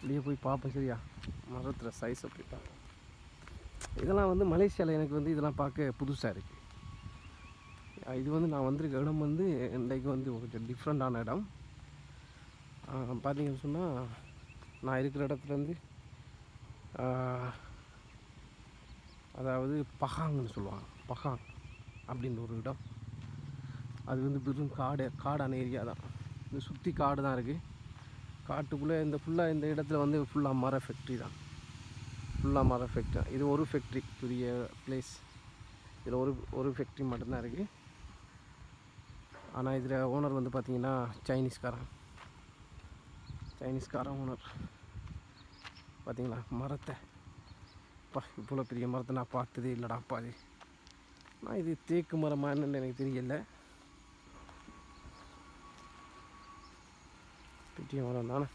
வெளியே போய் பார்ப்போம் சரியா, மரத்தில் சைஸை போய் பார்ப்போம். இதெல்லாம் வந்து மலேசியாவில் எனக்கு வந்து இதெல்லாம் பார்க்க புதுசாக இருக்குது. இது வந்து நான் வந்திருக்க இடம் வந்து இன்றைக்கு வந்து கொஞ்சம் டிஃப்ரெண்ட்டான இடம். பார்த்தீங்கன்னு சொன்னால் நான் இருக்கிற இடத்துலேருந்து அதாவது பஹாங்னு சொல்லுவாங்க. பஹாங் அப்படின்ற ஒரு இடம். அது வந்து பெரும் காடான ஏரியா தான். இந்த சுற்றி காடு தான் இருக்குது. காட்டுக்குள்ளே ஃபுல்லாக இந்த இடத்துல வந்து ஃபுல்லாக மர ஃபேக்ட்ரி தான். மர ஃபேக்ட்ரி தான். இது ஒரு ஃபேக்ட்ரி, பெரிய பிளேஸ். இதில் ஒரு ஃபேக்ட்ரி மட்டும்தான் இருக்குது. ஆனால் இதில் ஓனர் வந்து பார்த்திங்கன்னா சைனீஸ்காரன் ஓனர். பார்த்திங்களா மரத்தை, இவ்வளோ பெரிய மரத்தை நான் பார்த்ததே இல்லைடாப்பா. நான் இது தேக்கு மரமாக என்னன்னு எனக்கு தெரியல. பெரிய மரம் தானே.